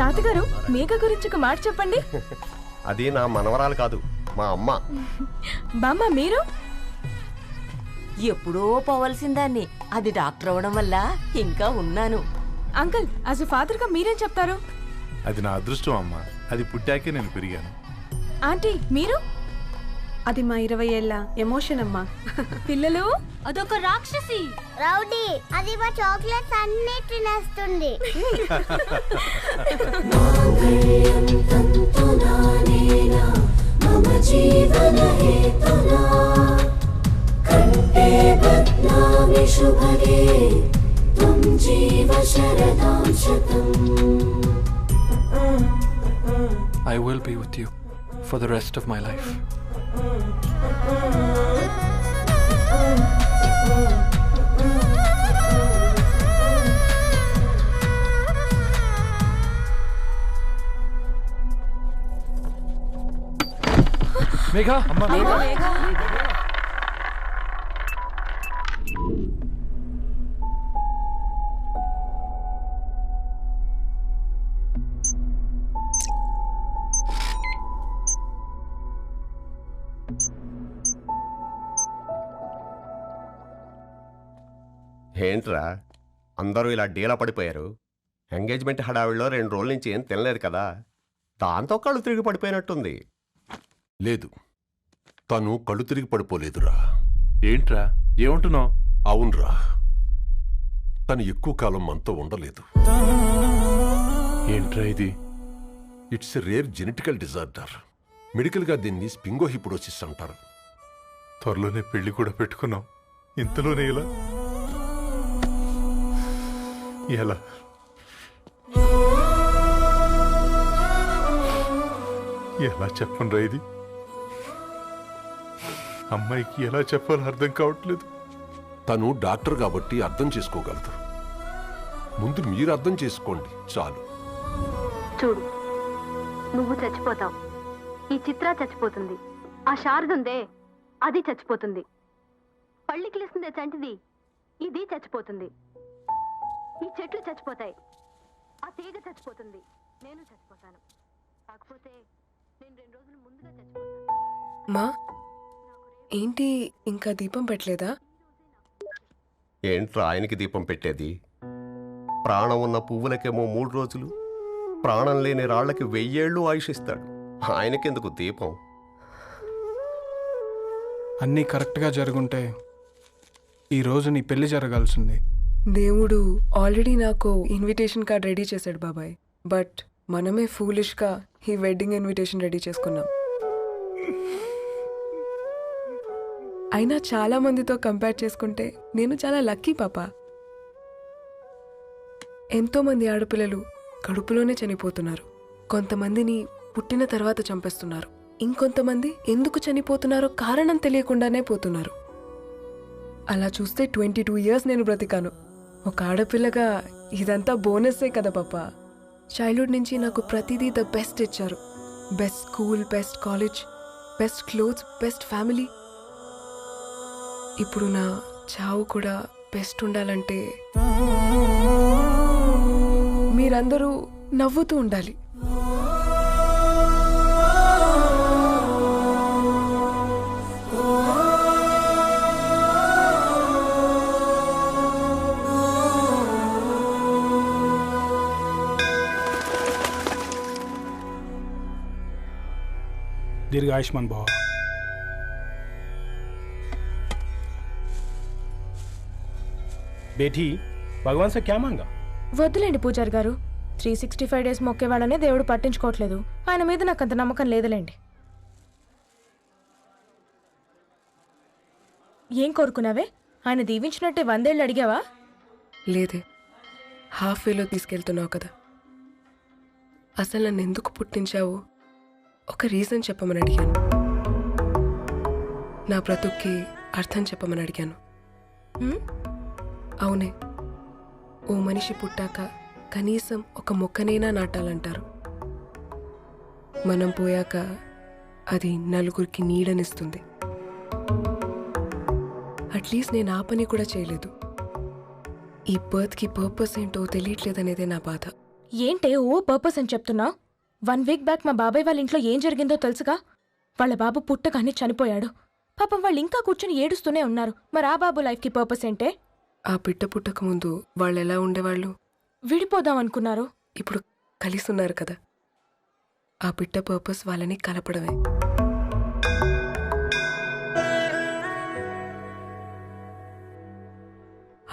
తాతగారు మేఘ గురించి ఒక మాట చెప్పండి. అది నా మనవరాలు కాదు, మా అమ్మ. బామ్మ మీరు? ఎప్పుడో పోవలసిందాన్ని, అది డాక్టర్ అవడం వల్ల ఇంకా ఉన్నాను. అంకుల్, యాజ్ ఎ ఫాదర్ గా మీరేం చెప్తారు? అది నా అదృష్టం అమ్మా, అది పుట్టాకే నేను పెరిగాను. ఆంటీ మీరు? అది మా 20 ఏళ్ల ఎమోషన్ అమ్మా. పిల్లలు, అదొక రాక్షసి రౌడీ, అది మా చాక్లెట్స్ అన్ని తినేస్తుంది. I will be with you for the rest of my life. Megha, Megha. ఏంట్రా అందరూ ఇలా డీలా పడిపోయారు? ఎంగేజ్మెంట్ హడావిడిలో 2 రోజుల నుంచి ఏం తినలేదు కదా, దాంతో కళ్ళు తిరిగి పడిపోయినట్టుంది. లేదు, తను కళ్ళు తిరిగి పడిపోలేదురా. ఏంట్రా ఏమంటున్నావు? అవునరా, తను ఎక్కువ కాలం మనతో ఉండలేదు. ఏంట్రా ఇది? It's a rare genetical disorder. మెడికల్గా దీన్ని స్పింగోహిపోడోసిస్ అంటారు. త్వరలోనే పెళ్లి కూడా పెట్టుకున్నాం, ఇంతలోనే ఇలా ఎలా? ఎలా చెప్పనురా ఇది? అమ్మాయికి ఎలా చెప్పాలో అర్థం కావట్లేదు. తను డాక్టర్ కాబట్టి అర్థం చేసుకోగలదు. ముందు మీరు అర్థం చేసుకోండి చాలు. చూడు, నువ్వు చచ్చిపోతావు, ఈ చిత్ర చచ్చిపోతుంది, ఆ శారదుందే అది చచ్చిపోతుంది, పళ్ళికిలిస్తుందే చంటిది ఇది చచ్చిపోతుంది, ఈ చెట్లు చచ్చిపోతాయి, ఆ తీగ చచ్చిపోతుంది, నేను చచ్చిపోతాను. కాకపోతే నేను 2 రోజులు ముందుగా చచ్చిపోతాను. మా ఏంటి ఇంకా దీపం పెట్టలేదా? ఏంట్రా ఆయనకి దీపం పెట్టేది? ప్రాణం ఉన్న పువ్వులకేమో 3 రోజులు, ప్రాణం లేని రాళ్లకి 1000 ఏళ్ళు ఆయుషిస్తాడు. ఆయనకెందుకు దీపం? అన్నీ కరెక్ట్గా జరుగుంటే ఈరోజు నీ పెళ్లి జరగాల్సింది. దేవుడు ఆల్రెడీ నాకు ఇన్విటేషన్ కార్డ్ రెడీ చేశాడు బాబాయ్. బట్ మనమే ఫూలిష్గా ఈ వెడ్డింగ్ ఇన్విటేషన్ రెడీ చేసుకున్నాం. అయినా చాలా మందితో కంపేర్ చేసుకుంటే నేను చాలా లక్కీ పాపా. ఎంతోమంది ఆడపిల్లలు కడుపులోనే చనిపోతున్నారు, కొంతమందిని పుట్టిన తర్వాత చంపేస్తున్నారు, ఇంకొంతమంది ఎందుకు చనిపోతున్నారో కారణం తెలియకుండానే పోతున్నారు. అలా చూస్తే 22 years నేను బ్రతికాను. ఒక ఆడపిల్లగా ఇదంతా బోనస్సే కదా పాపా. చైల్డ్హుడ్ నుంచి నాకు ప్రతిదీ ద బెస్ట్ ఇచ్చారు. Best school, best college, best clothes, best family. ఇప్పుడు నా చావు కూడా బెస్ట్ ఉండాలంటే మీరందరూ నవ్వుతూ ఉండాలి. दीर्घायुष्मान भव. बेटी, भगवान से क्या मांगा? వద్దులేండి పూజారి గారు, 365 days మొక్కేవాళ్ళనే దేవుడు పట్టించుకోవట్లేదు. ఆయన మీద నాకు అంత నమ్మకం లేదులేండి. ఏం కోరుకున్నావే? ఆయన దీవించినట్టే 100 ఏళ్ళు అడిగావా? లేదే, హాఫ్ వేలో తీసుకెళ్తున్నావు కదా. అసలు నన్ను ఎందుకు పుట్టించావు ఒక రీజన్ చెప్పమని అడిగాను. నా బ్రతుక్కి అర్థం చెప్పమని అడిగాను. అవునే, ఓ మనిషి పుట్టాక కనీసం ఒక మొక్కనైనా నాటాలంటారు. మనం పోయాక అది నలుగురికి నీడనిస్తుంది. అట్లీస్ట్ నేను ఆ పని కూడా చేయలేదు. ఈ బర్త్కి పర్పస్ ఏంటో తెలియట్లేదనేదే నా బాధ. ఏంటే ఓ పర్పస్ అని చెప్తున్నా? 1 వీక్ బ్యాక్ మా బాబాయ్ వాళ్ళ ఇంట్లో ఏం జరిగిందో తెలుసుగా? వాళ్ళ బాబు పుట్టగానే చనిపోయాడు. పాపం వాళ్ళు ఇంకా కూర్చొని ఏడుస్తూనే ఉన్నారు. మరి ఆ బాబు లైఫ్కి పర్పస్ ఏంటే? ఆ బిడ్డ పుట్టక ముందు వాళ్ళు ఎలా ఉండేవాళ్ళు? విడిపోదాం అనుకున్నారు. ఇప్పుడు కలిసి ఉన్నారు కదా. ఆ బిడ్డ పర్పస్ వాళ్ళని కలపడమే.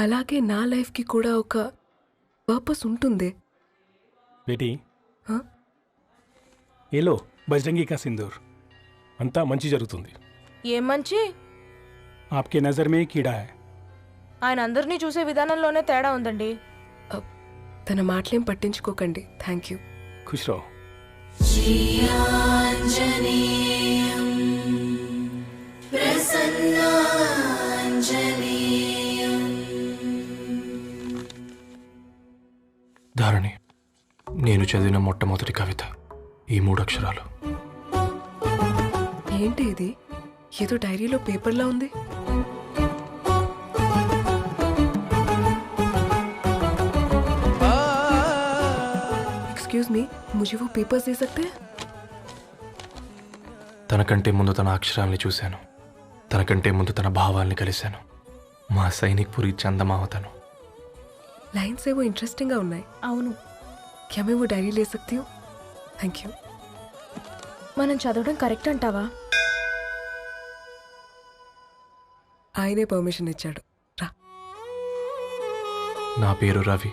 అలాగే నా లైఫ్కి కూడా ఒక పర్పస్ ఉంటుంది. बेटी हाँ? ये लो बजरंगी का सिंदूर अंता मंची जరుగుతుంది. ఏం మంచి? आपके नजर में कीड़ा है. ఆయన అందరినీ చూసే విధానంలోనే తేడా ఉందండి. తన మాటలేం పట్టించుకోకండి. Thank you. खुश रहो. ధారణి, నేను చదివిన మొట్టమొదటి కవిత ఈ 3 అక్షరాలు. ఏంటి ఇది? ఏదో డైరీలో పేపర్లా ఉంది. एक्सक्यूज मी, मुझे वो पेपर्स दे सकते हैं? తనకంటే ముందు తన అక్షరాల్ని చూశాను. తనకంటే ముందు తన భావాల్ని కలిశాను. మా సైనిక్ పురి చందమావతను. लाइन्स वो इंटरेस्टिंग గా ఉన్నాయి. అవును. क्या मैं वो डायरी ले सकती हूँ? Thank you. మనం చదవడం కరెక్ట్ అంటావా? ఆయనే పర్మిషన్ ఇచ్చాడు. రా. నా పేరు రవి.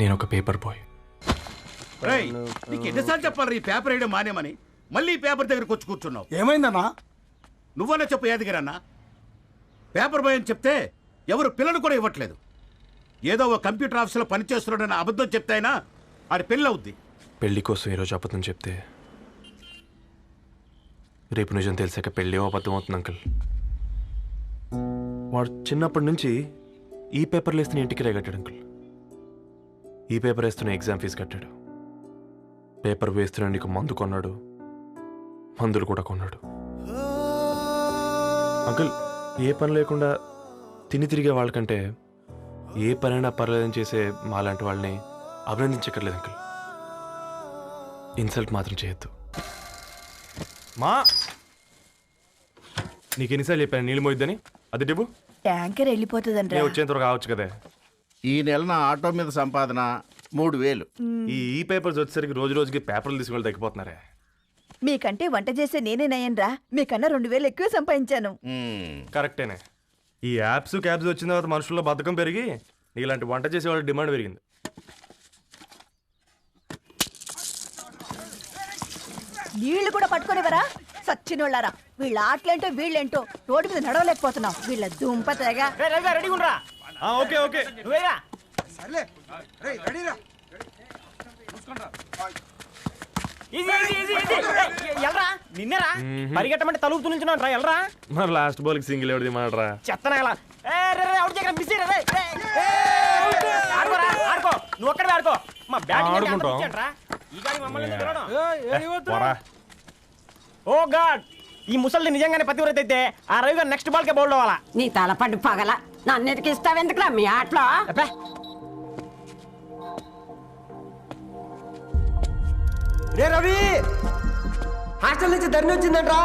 నేను ఒక పేపర్ బాయ్. నీకు ఎన్నిసార్లు చెప్పాలి ఈ పేపర్ వేయడం మానేమని? మళ్ళీ పేపర్ దగ్గరకు వచ్చి కూర్చున్నావు. ఏమైందన్నా? నువ్వన్నా చెప్పు యాదగిరన్నా. పేపర్ బాయ్ అని చెప్తే ఎవరు పిల్లలు కూడా ఇవ్వట్లేదు. ఏదో ఒక కంప్యూటర్ ఆఫీసులో పనిచేస్తున్నాడని అబద్ధం చెప్తే అయినా ఆడి పెళ్ళి అవుద్ది. పెళ్లి కోసం ఈరోజు అబద్ధం చెప్తే రేపు నిజం తెలిసాక పెళ్ళి అబద్ధం అవుతుంది అంకుల్. వాడు చిన్నప్పటి నుంచి ఈ పేపర్లు వేస్తున్న ఇంటికి రేగట్టాడు అంకుల్. ఈ పేపర్ వేస్తున్న ఎగ్జామ్ ఫీజు కట్టాడు. పేపర్ వేస్తున్న నీకు మందు కొన్నాడు. మందులు కూడా కొన్నాడు. అంకుల్, ఏ పని లేకుండా తిని తిరిగే వాళ్ళకంటే ఏ పనైనా పర్లేదని చేసే మాలాంటి వాళ్ళని అభినందించక్కర్లేదు అంకుల్. ఇన్సల్ట్ మాత్రం చేయొద్దు. మా నీకు ఎన్నిసార్లు చెప్పాను నీళ్ళు మోయిద్దని? అది డిబు ట్యాంకర్ వెళ్ళిపోతుందండి. వచ్చేంత త్వరగా కావచ్చు కదా. ఈ నెల నా ఆటో మీద సంపాదన 3000. ఈ పేపర్స్ వచ్చేసరికి రోజు రోజుకి పేపర్లు తీసుకుని తగ్గిపోతున్నారే. మీకంటే వంట చేసే నేనే నయ్యనరా. మీకన్నా 2000 ఎక్కువ సంపాదించాను. కరెక్టేనే. ఈ యాప్స్ క్యాబ్స్ వచ్చిన తర్వాత మనుషుల్లో బద్ధకం పెరిగి ఇలాంటి వంట చేసే వాళ్ళ డిమాండ్ పెరిగింది. నీళ్లు కూడా పట్టుకునేవరా సచ్చినోళ్ళారా. వీళ్ళ ఆటలేంటో వీళ్ళేంటో రోడ్డు మీద నడవలేకపోతున్నాం. వీళ్ళ దుంప తెగ. ఓకే ఓకే నిన్నరా పరిగెట్టమంటే తలుపుతూ నిల్చున్నాను రా. ఎల్రా మరి లాస్ట్ బాల్ కి సింగిల్ ఎవరిది మాట్రా? చెత్తనా ఎలా ఆడుకో. నువ్వు ఒక్కడే ఆడుకో. మా బ్యాటింగ్. ఓ గాడ్, ఈ ముసలి నిజంగానే పతివ్రత అయితే ఆ రవి గారు నెక్స్ట్ బాల్ కే బౌల్డ్ అవ్వాలా. నీ తలపండు పగల నన్నెతికి ఇస్తావెందుకురా మీ ఆటలో? రే రవి, హాస్టల్ నుంచి ధరణి వచ్చిందంట్రా.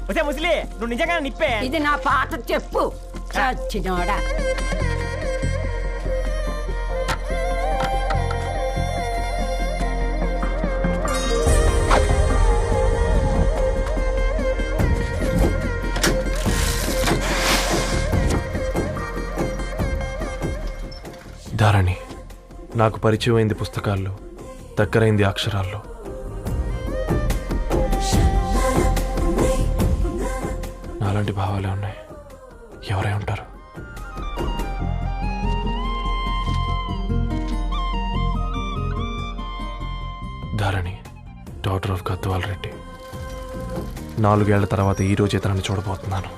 వచ్చే ముసలి, నువ్వు నిజంగానే నిప్పే. ఇది నా పాట చెప్పు చచ్చినోడా. ధారణి, నాకు పరిచయం అయింది పుస్తకాల్లో, దగ్గరైంది అక్షరాల్లో. నాలాంటి భావాలే ఉన్నాయి. ఎవరై ఉంటారు? Dharani, daughter of Gadwal Reddy. 4 ఏళ్ల తర్వాత ఈ రోజు ఇతరాన్ని చూడబోతున్నాను.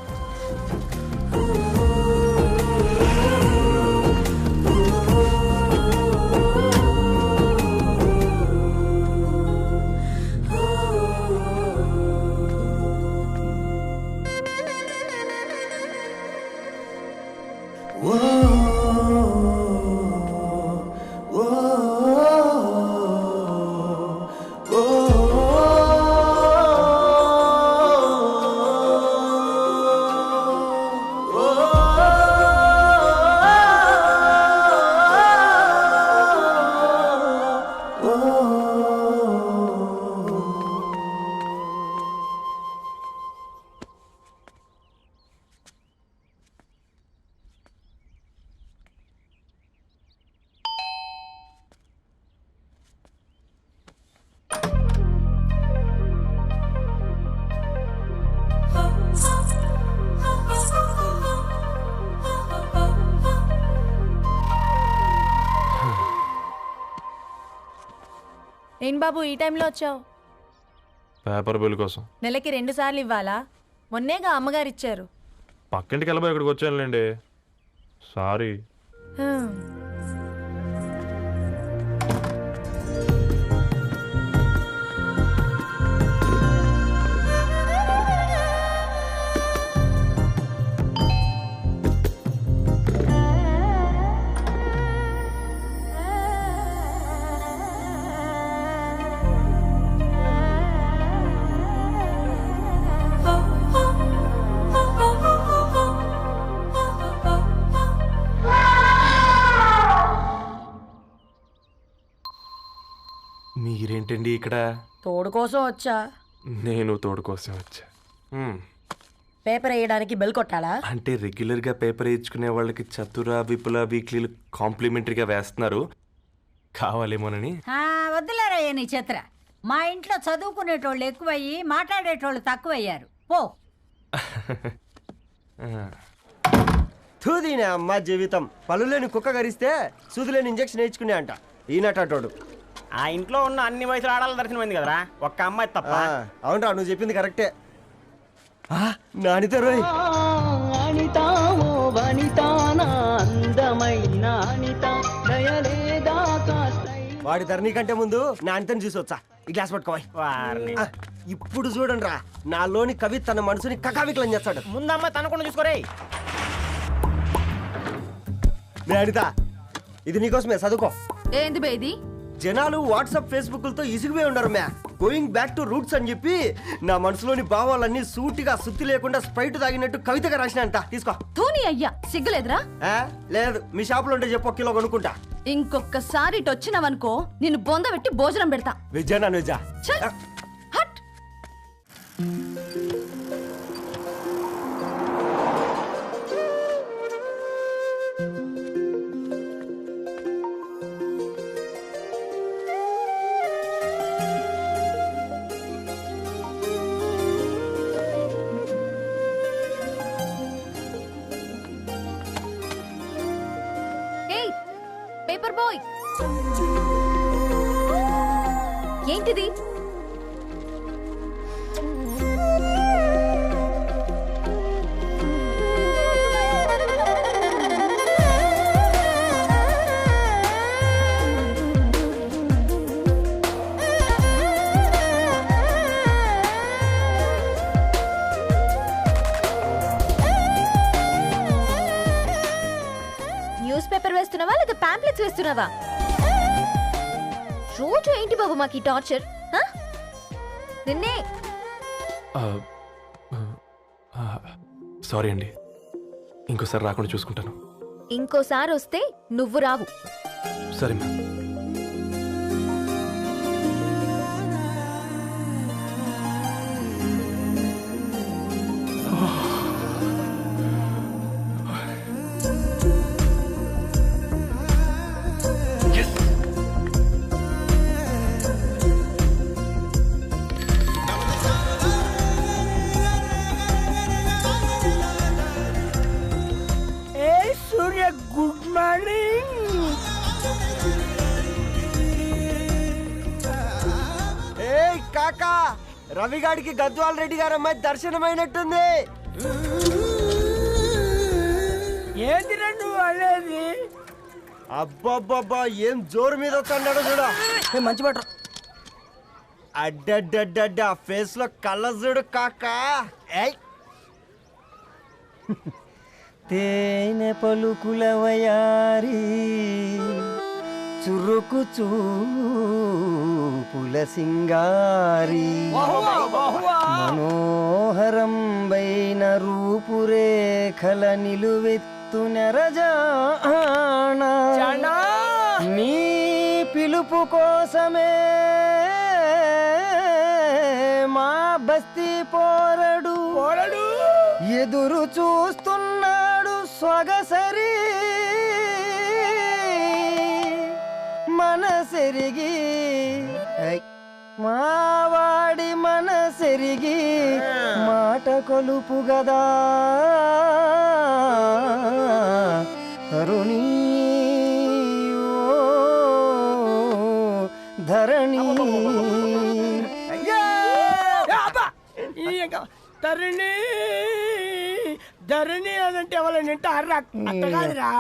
ఏం బాబు ఈ టైంలో వచ్చావు? పేపర్ బిల్ కోసం. నెలకి 2 సార్లు ఇవ్వాలా? మొన్నేగా అమ్మగారు ఇచ్చారు. పక్కింటికి వెళ్ళబోయి ఇక్కడికి వచ్చానులేండి. సారీ. మీరేంటండి ఇక్కడ? తోడు కోసం వచ్చా. నేను తోడు కోసం వచ్చా. పేపర్ వేయడానికి బెల్ కొట్టాలా? అంటే రెగ్యులర్గా పేపర్ వేయించుకునే వాళ్ళకి చతుర విపుల వీక్లీలు కాంప్లిమెంటరీగా వేస్తున్నారు, కావాలేమోనని. వద్దులేరా నీ చిత్ర. మా ఇంట్లో చదువుకునేటోళ్ళు ఎక్కువయ్యి మాట్లాడేటోళ్ళు తక్కువయ్యారు. పో. తూదీనే అమ్మ జీవితం. పళ్ళులేని కుక్క గరిస్తే సూదులేని ఇంజక్షన్ వేయించుకునే అంట ఈనటోడు. ఆ ఇంట్లో ఉన్న అన్ని వయసులో ఆడాల దర్శనమైంది కదరా, ఒక్క అమ్మాయి తప్ప. అవునరా, నువ్వు చెప్పింది కరెక్టే. నానిత రోయ్ వాడి ధరణి కంటే ముందు నానితని చూసి వచ్చా. ఈ గ్లాస్ పట్టుకోవాలి. ఇప్పుడు చూడండి రా, నాలోని కవి తన మనసుని కకావికలం చేస్తాడు. ముందమ్మ తనకుండా చూసుకోరే. నానిత, ఇది నీకోసమే, చదువుకో. ఏంది బేది? జనాలు వాట్సాప్ ఫేస్బుక్లతో ఇసిగిపోయి ఉన్నారు మ్యా. గోయింగ్ బ్యాక్ టు రూట్స్ అని చెప్పి నా మనసులోని భావాలన్నీ సూటిగా సుత్తి లేకుండా స్ప్రైట్ తాగినట్టు కవితగా రాసిన అంట. తీసుకో. తూని అయ్యా, సిగ్గులేదురా? లేదు, మీ షాపులో ఉంటే చెప్పు, 1 కిలో కొనుక్కుంటా. ఇంకొకసారి ఇటు వచ్చినావనుకో నిన్ను బొంద పెట్టి భోజనం పెడతా. వెజ్జా నాన్ వెజ్జా? పేపర్ బాయ్, ఏంటిది? న్యూస్ పేపర్ వేస్తున్నావా లేదా పాంప్లెట్స్ వేస్తున్నావా? రోజు ఏంటి బాబు మాకు ఈ టార్చర్? నిన్నే. సారీ అండి, ఇంకోసారి రాకుండా చూసుకుంటాను. ఇంకోసారి వస్తే నువ్వు రావు. సరే మ్యామ్. Good morning. ఏ కాకా, రవిగాడికి గద్వాల్ రెడ్డి గారు అమ్మాయి దర్శనమైనట్టుంది. ఏంటి నువ్వు అనేది? అబ్బబ్బబ్బా, ఏం జోరు మీద వస్తున్నాడో చూడ. మంచి బట్ట. అడ్డడ్డడ్డ ఫేస్ లో కళ్ళ చూడు కాకా. తేనె పలుకుల వయారి చురుకు చూపుల సింగారి మనోహరం బైన రూపురేఖల నిలువెత్తు నెరజానా నీ పిలుపు కోసమే మా బస్తీ పోరడు ఎదురు చూస్తున్నాడు స్వగసరి మనసెరిగి మావాడి మనసెరిగి మాట కొలుపు గదా తరుణీ ధరణి ధరణి ధరణి అదంటే ఎవరైనా అట్ట కాదురా.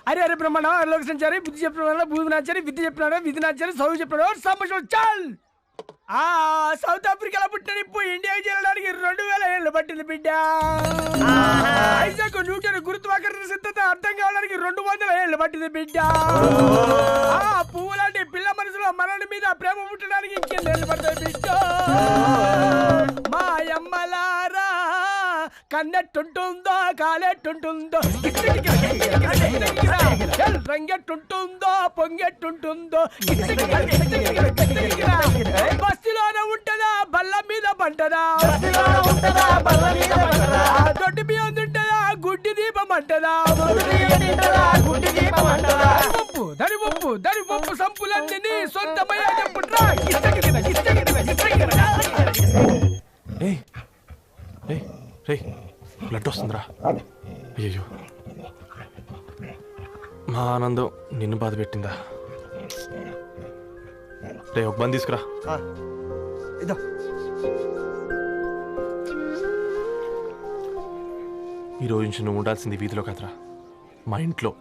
అరే అరే బ్రహ్మణ లోక సంచారి బుద్ధి చెప్పిన భూమి నాచారి విద్య చెప్పినాడు విధి నాచారి చదువు చెప్పినాడు సంభాషణ చాల్. సౌత్ ఆఫ్రికాలో పుట్టిన ఇప్పుడు ఇండియాకి చేరడానికి 2000 ఏళ్ళు పట్టింది బిడ్డ. ఐజాక్ న్యూటన్ గురుత్వాకర్షణ సిద్ధత అర్థం కావడానికి 200 ఏళ్ళు పట్టింది బిడ్డ. పువ్వు లాంటి పిల్ల మనసులో మనని మీద ప్రేమ పుట్టడానికి ఇంకెళ్ళేళ్ళు పడతాయి బిడ్డ. మా అమ్మలారా కన్నెట్టుంటుందో కాలెట్టుంటుందో రంగెట్టుంటుందో పొంగెట్టుంటుందో బస్తిలోనే ఉంటదా బల్ల మీద పంటదా దొడ్డి బియ్యం తింటదా గుడ్డి దీపం అంటదా దరి పప్పు సంపులన్నీ సొంతమయ్యా చెప్పుట్రా. రే బ్లడ్ వస్తుందిరా. అయ్యో మా ఆనందం నిన్ను బాధ పెట్టిందా? రే ఒక బంద్ తీసుకురా. ఈరోజు నుంచి నువ్వు ఉండాల్సింది వీధిలో కదరా, మా ఇంట్లో.